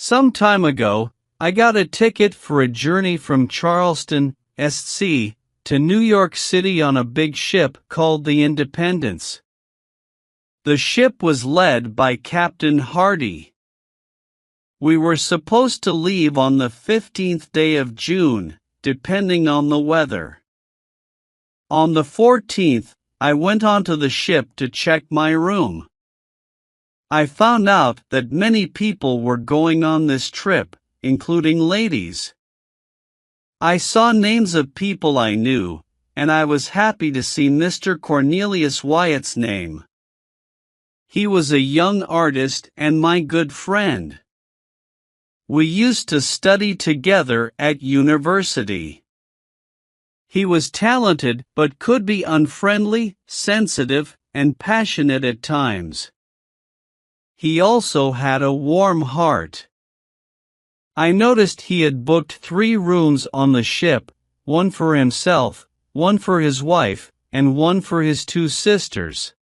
Some time ago, I got a ticket for a journey from Charleston, SC, to New York City on a big ship called the Independence. The ship was led by Captain Hardy. We were supposed to leave on the 15th day of June, depending on the weather. On the 14th, I went onto the ship to check my room. I found out that many people were going on this trip, including ladies. I saw names of people I knew, and I was happy to see Mr. Cornelius Wyatts' name. He was a young artist and my good friend. We used to study together at university. He was talented but could be unfriendly, sensitive, and passionate at times. He also had a warm heart. I noticed he had booked 3 rooms on the ship, one for himself, one for his wife, and one for his 2 sisters.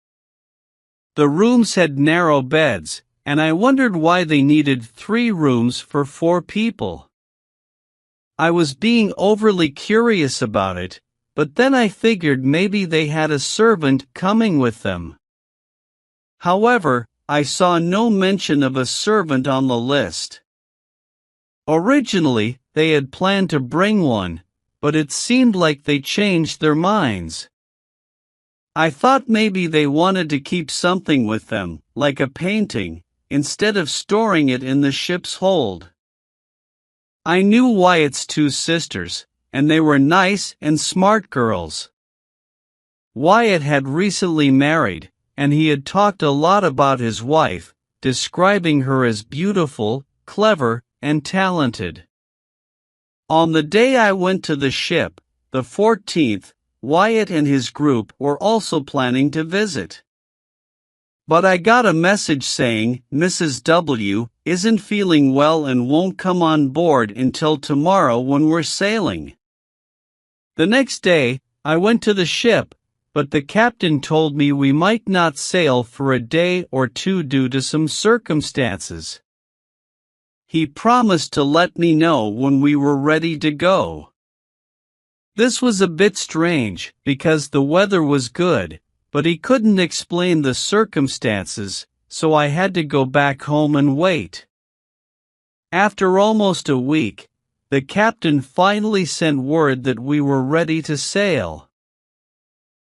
The rooms had narrow beds, and I wondered why they needed 3 rooms for 4 people. I was being overly curious about it, but then I figured maybe they had a servant coming with them. However, I saw no mention of a servant on the list. Originally, they had planned to bring one, but it seemed like they changed their minds. I thought maybe they wanted to keep something with them, like a painting, instead of storing it in the ship's hold. I knew Wyatt's 2 sisters, and they were nice and smart girls. Wyatt had recently married, and he had talked a lot about his wife, describing her as beautiful, clever, and talented. On the day I went to the ship, the 14th, Wyatt and his group were also planning to visit. But I got a message saying Mrs. W. isn't feeling well and won't come on board until tomorrow when we're sailing. The next day, I went to the ship, but the captain told me we might not sail for a day or 2 due to some circumstances. He promised to let me know when we were ready to go. This was a bit strange, because the weather was good, but he couldn't explain the circumstances, so I had to go back home and wait. After almost a week, the captain finally sent word that we were ready to sail.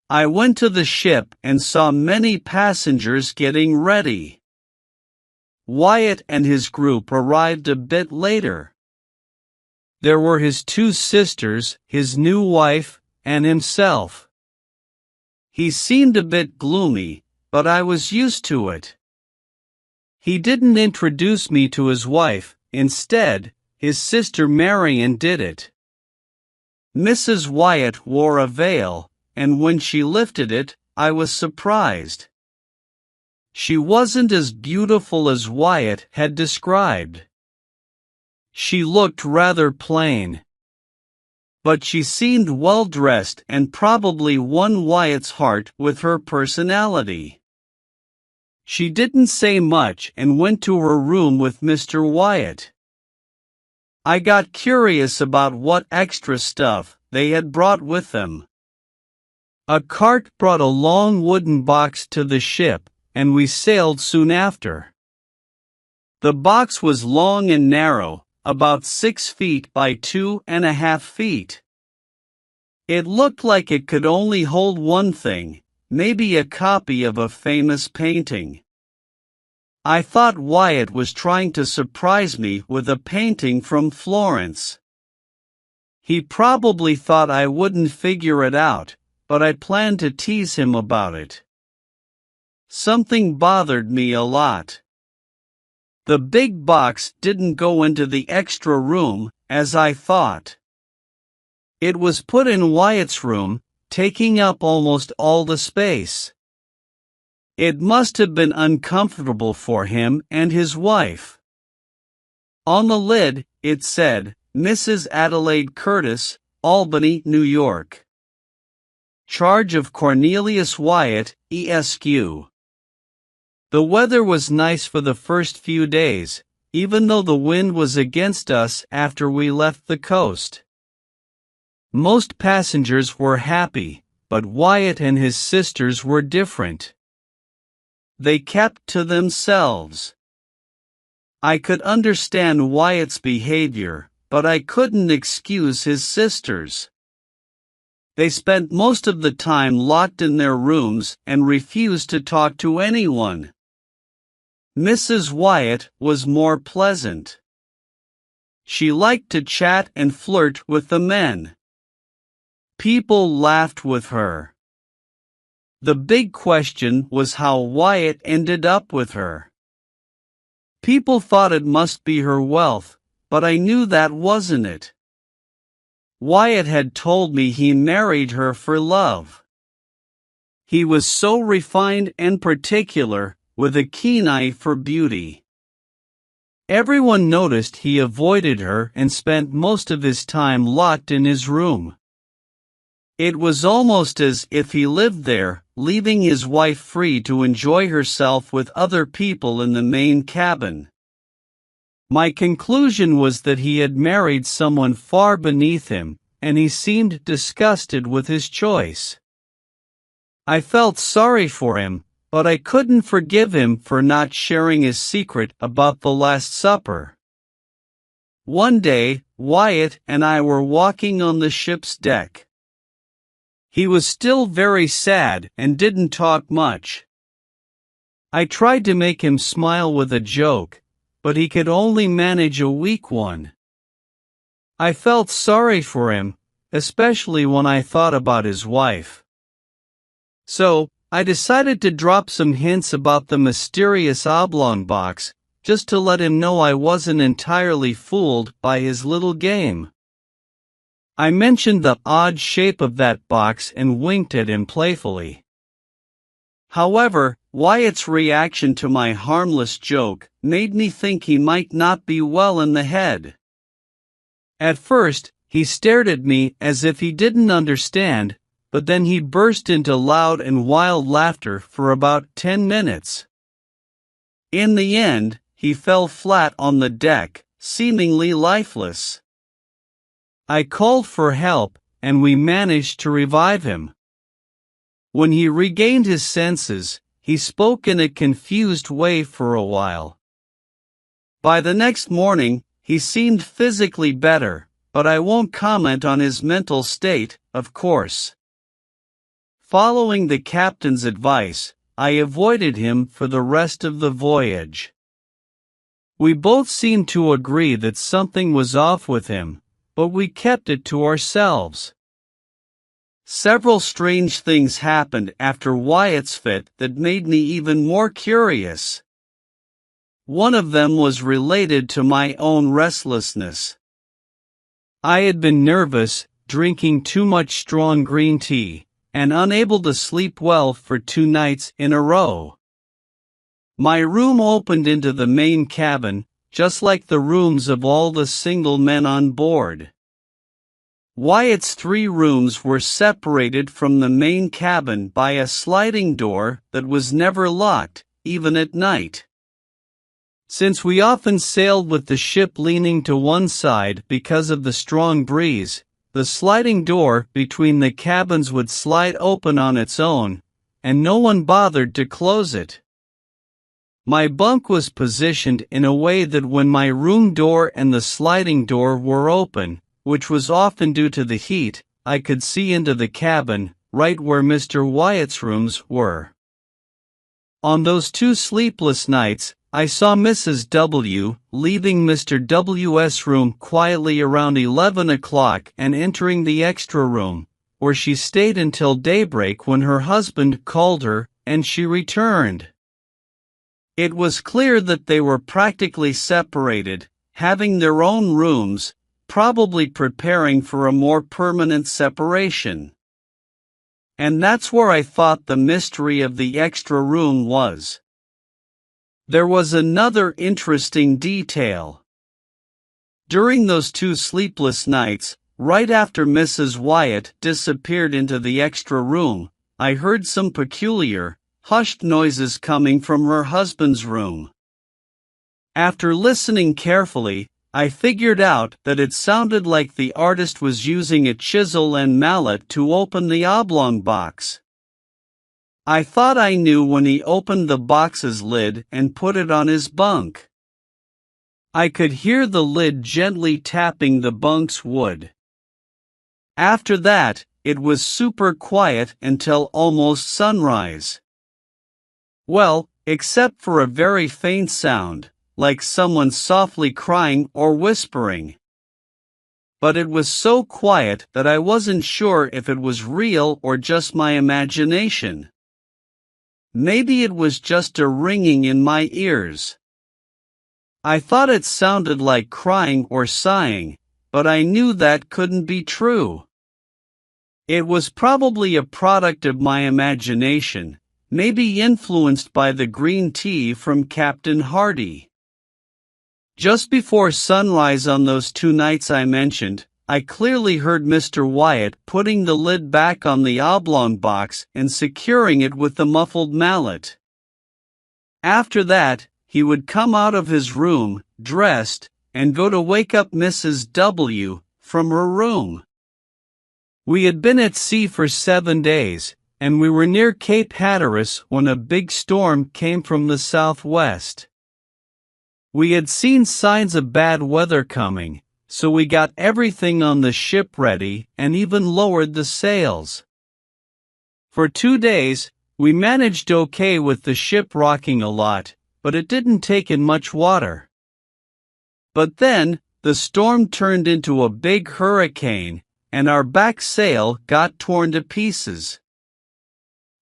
I went to the ship and saw many passengers getting ready. Wyatt and his group arrived a bit later. There were his 2 sisters, his new wife, and himself. He seemed a bit gloomy, but I was used to it. He didn't introduce me to his wife, instead, his sister Marion did it. Mrs. Wyatt wore a veil, and when she lifted it, I was surprised. She wasn't as beautiful as Wyatt had described. She looked rather plain. But she seemed well-dressed and probably won Wyatt's heart with her personality. She didn't say much and went to her room with Mr. Wyatt. I got curious about what extra stuff they had brought with them. A cart brought a long wooden box to the ship, and we sailed soon after. The box was long and narrow, about 6 feet by 2.5 feet. It looked like it could only hold one thing, maybe a copy of a famous painting. I thought Wyatt was trying to surprise me with a painting from Florence. He probably thought I wouldn't figure it out, but I planned to tease him about it. Something bothered me a lot. The big box didn't go into the extra room, as I thought. It was put in Wyatt's room, taking up almost all the space. It must have been uncomfortable for him and his wife. On the lid, it said, Mrs. Adelaide Curtis, Albany, New York. Charge of Cornelius Wyatt, ESQ. The weather was nice for the first few days, even though the wind was against us after we left the coast. Most passengers were happy, but Wyatt and his sisters were different. They kept to themselves. I could understand Wyatt's behavior, but I couldn't excuse his sisters. They spent most of the time locked in their rooms and refused to talk to anyone. Mrs. Wyatt was more pleasant. She liked to chat and flirt with the men. People laughed with her. The big question was how Wyatt ended up with her. People thought it must be her wealth, but I knew that wasn't it. Wyatt had told me he married her for love. He was so refined and particular, with a keen eye for beauty. Everyone noticed he avoided her and spent most of his time locked in his room. It was almost as if he lived there, leaving his wife free to enjoy herself with other people in the main cabin. My conclusion was that he had married someone far beneath him, and he seemed disgusted with his choice. I felt sorry for him, but I couldn't forgive him for not sharing his secret about the Last Supper. One day, Wyatt and I were walking on the ship's deck. He was still very sad and didn't talk much. I tried to make him smile with a joke, but he could only manage a weak one. I felt sorry for him, especially when I thought about his wife. So, I decided to drop some hints about the mysterious oblong box, just to let him know I wasn't entirely fooled by his little game. I mentioned the odd shape of that box and winked at him playfully. However, Wyatt's reaction to my harmless joke made me think he might not be well in the head. At first, he stared at me as if he didn't understand, but then he burst into loud and wild laughter for about 10 minutes. In the end, he fell flat on the deck, seemingly lifeless. I called for help, and we managed to revive him. When he regained his senses, he spoke in a confused way for a while. By the next morning, he seemed physically better, but I won't comment on his mental state, of course. Following the captain's advice, I avoided him for the rest of the voyage. We both seemed to agree that something was off with him, but we kept it to ourselves. Several strange things happened after Wyatt's fit that made me even more curious. One of them was related to my own restlessness. I had been nervous, drinking too much strong green tea, and unable to sleep well for 2 nights in a row. My room opened into the main cabin, just like the rooms of all the single men on board. Wyatt's 3 rooms were separated from the main cabin by a sliding door that was never locked, even at night. Since we often sailed with the ship leaning to one side because of the strong breeze, the sliding door between the cabins would slide open on its own, and no one bothered to close it. My bunk was positioned in a way that when my room door and the sliding door were open, which was often due to the heat, I could see into the cabin, right where Mr. Wyatt's rooms were. On those 2 sleepless nights, I saw Mrs. W. leaving Mr. W.'s room quietly around 11 o'clock and entering the extra room, where she stayed until daybreak when her husband called her, and she returned. It was clear that they were practically separated, having their own rooms, probably preparing for a more permanent separation. And that's where I thought the mystery of the extra room was. There was another interesting detail. During those 2 sleepless nights, right after Mrs. Wyatt disappeared into the extra room, I heard some peculiar, hushed noises coming from her husband's room. After listening carefully, I figured out that it sounded like the artist was using a chisel and mallet to open the oblong box. I thought I knew when he opened the box's lid and put it on his bunk. I could hear the lid gently tapping the bunk's wood. After that, it was super quiet until almost sunrise. Well, except for a very faint sound, like someone softly crying or whispering. But it was so quiet that I wasn't sure if it was real or just my imagination. Maybe it was just a ringing in my ears. I thought it sounded like crying or sighing, but I knew that couldn't be true. It was probably a product of my imagination, maybe influenced by the green tea from Captain Hardy. Just before sunrise on those 2 nights I mentioned, I clearly heard Mr. Wyatt putting the lid back on the oblong box and securing it with the muffled mallet. After that, he would come out of his room, dressed, and go to wake up Mrs. W. from her room. We had been at sea for 7 days, and we were near Cape Hatteras when a big storm came from the southwest. We had seen signs of bad weather coming, so we got everything on the ship ready and even lowered the sails. For 2 days, we managed okay with the ship rocking a lot, but it didn't take in much water. But then, the storm turned into a big hurricane, and our back sail got torn to pieces.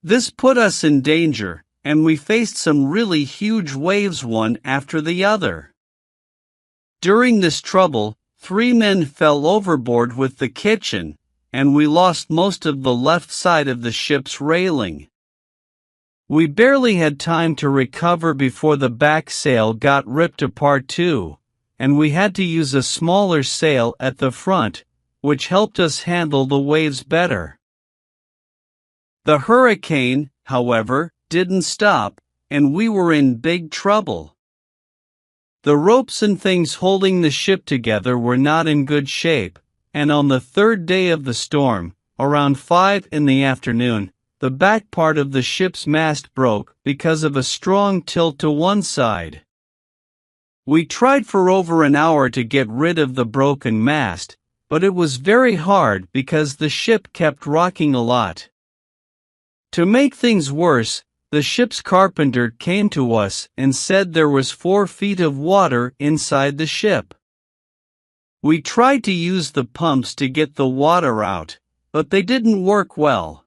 This put us in danger, and we faced some really huge waves one after the other. During this trouble, 3 men fell overboard with the kitchen, and we lost most of the left side of the ship's railing. We barely had time to recover before the back sail got ripped apart too, and we had to use a smaller sail at the front, which helped us handle the waves better. The hurricane, however, didn't stop, and we were in big trouble. The ropes and things holding the ship together were not in good shape, and on the 3rd day of the storm, around 5 in the afternoon, the back part of the ship's mast broke because of a strong tilt to one side. We tried for over an hour to get rid of the broken mast, but it was very hard because the ship kept rocking a lot. To make things worse, the ship's carpenter came to us and said there was 4 feet of water inside the ship. We tried to use the pumps to get the water out, but they didn't work well.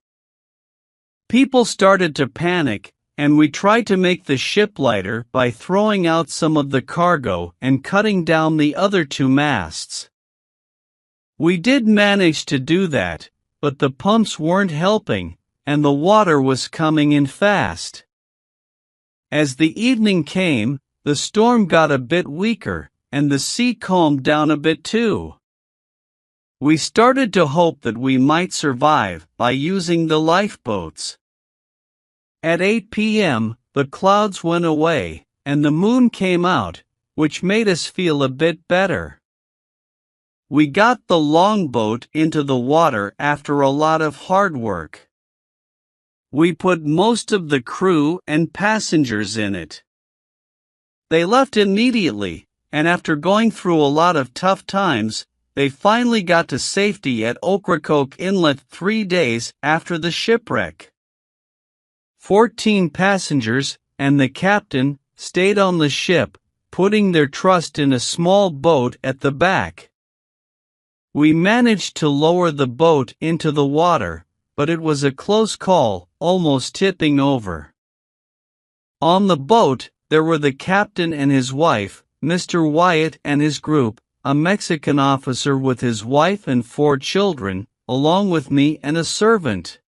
People started to panic, and we tried to make the ship lighter by throwing out some of the cargo and cutting down the other 2 masts. We did manage to do that, but the pumps weren't helping, and the water was coming in fast. As the evening came, the storm got a bit weaker, and the sea calmed down a bit too. We started to hope that we might survive by using the lifeboats. At 8 p.m., the clouds went away, and the moon came out, which made us feel a bit better. We got the longboat into the water after a lot of hard work. We put most of the crew and passengers in it. They left immediately, and after going through a lot of tough times, they finally got to safety at Ocracoke Inlet 3 days after the shipwreck. 14 passengers and the captain stayed on the ship, putting their trust in a small boat at the back. We managed to lower the boat into the water, but it was a close call, almost tipping over. On the boat, there were the captain and his wife, Mr. Wyatt and his group, a Mexican officer with his wife and 4 children, along with me and a servant.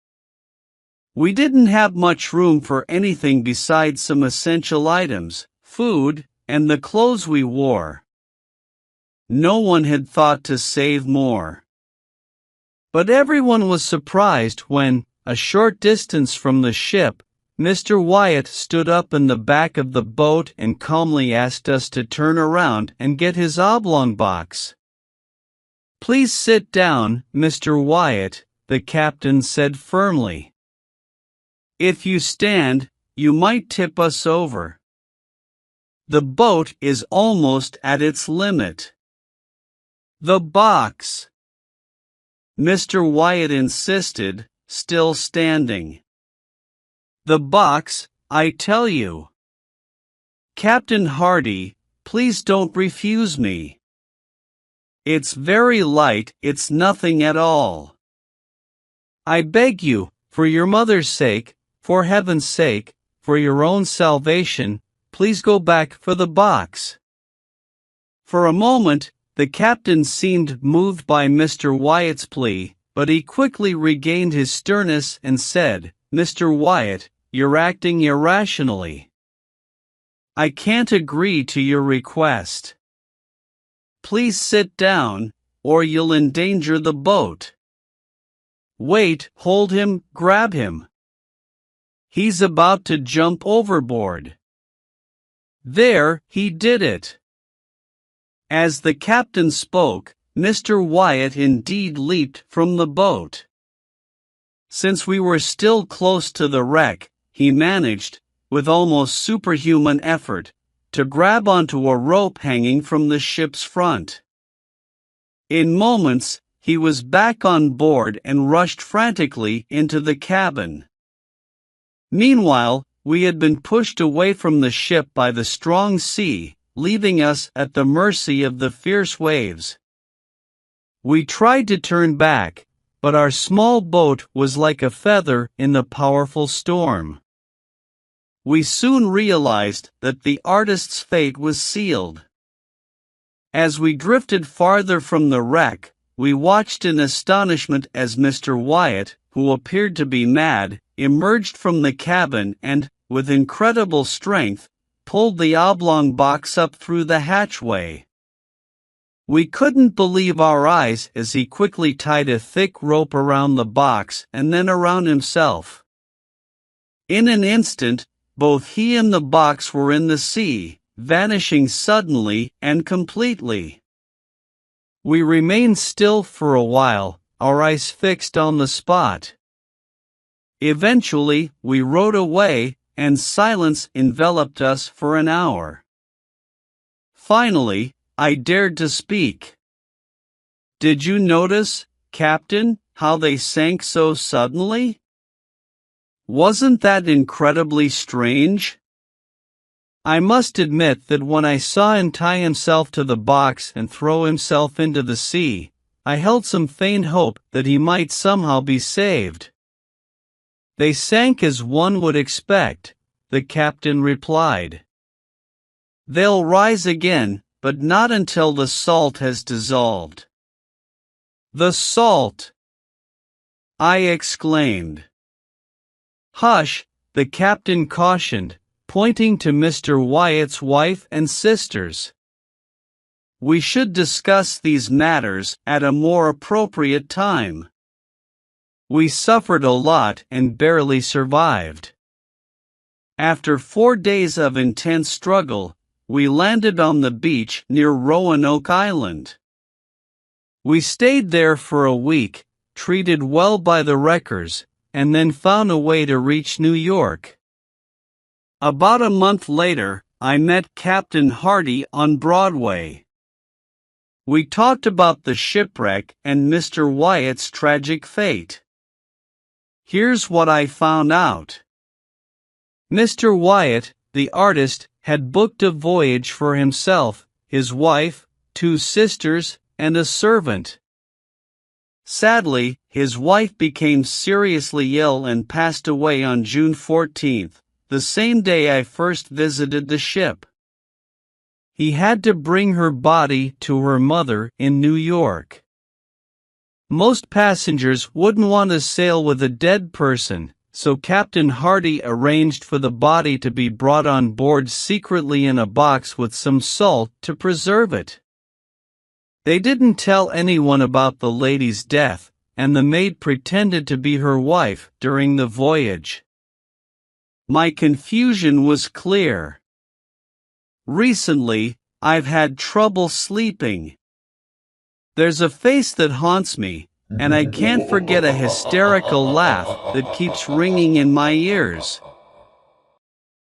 We didn't have much room for anything besides some essential items, food, and the clothes we wore. No one had thought to save more. But everyone was surprised when, a short distance from the ship, Mr. Wyatt stood up in the back of the boat and calmly asked us to turn around and get his oblong box. "Please sit down, Mr. Wyatt," the captain said firmly. "If you stand, you might tip us over. The boat is almost at its limit." "The box," Mr. Wyatt insisted, still standing. "The box, I tell you. Captain Hardy, please don't refuse me. It's very light, it's nothing at all. I beg you, for your mother's sake, for heaven's sake, for your own salvation, please go back for the box." For a moment, the captain seemed moved by Mr. Wyatt's plea, but he quickly regained his sternness and said, "Mr. Wyatt, you're acting irrationally. I can't agree to your request. Please sit down, or you'll endanger the boat. Wait, hold him, grab him. He's about to jump overboard." There, he did it. As the captain spoke, Mr. Wyatt indeed leaped from the boat. Since we were still close to the wreck, he managed, with almost superhuman effort, to grab onto a rope hanging from the ship's front. In moments, he was back on board and rushed frantically into the cabin. Meanwhile, we had been pushed away from the ship by the strong sea, leaving us at the mercy of the fierce waves. We tried to turn back, but our small boat was like a feather in the powerful storm. We soon realized that the artist's fate was sealed. As we drifted farther from the wreck, we watched in astonishment as Mr. Wyatt, who appeared to be mad, emerged from the cabin and, with incredible strength, pulled the oblong box up through the hatchway. We couldn't believe our eyes as he quickly tied a thick rope around the box and then around himself. In an instant, both he and the box were in the sea, vanishing suddenly and completely. We remained still for a while, our eyes fixed on the spot. Eventually, we rowed away, and silence enveloped us for an hour. Finally, I dared to speak. "Did you notice, Captain, how they sank so suddenly? Wasn't that incredibly strange? I must admit that when I saw him tie himself to the box and throw himself into the sea, I held some faint hope that he might somehow be saved." "They sank as one would expect," the captain replied. "They'll rise again, but not until the salt has dissolved." "The salt!" I exclaimed. "Hush," the captain cautioned, pointing to Mr. Wyatt's wife and sisters. "We should discuss these matters at a more appropriate time. We suffered a lot and barely survived." After 4 days of intense struggle, we landed on the beach near Roanoke Island. We stayed there for a week, treated well by the wreckers, and then found a way to reach New York. About a month later, I met Captain Hardy on Broadway. We talked about the shipwreck and Mr. Wyatt's tragic fate. Here's what I found out. Mr. Wyatt, the artist, had booked a voyage for himself, his wife, 2 sisters, and a servant. Sadly, his wife became seriously ill and passed away on June 14th, the same day I first visited the ship. He had to bring her body to her mother in New York. Most passengers wouldn't want to sail with a dead person, so Captain Hardy arranged for the body to be brought on board secretly in a box with some salt to preserve it. They didn't tell anyone about the lady's death, and the maid pretended to be her wife during the voyage. My confusion was clear. Recently, I've had trouble sleeping. There's a face that haunts me, and I can't forget a hysterical laugh that keeps ringing in my ears.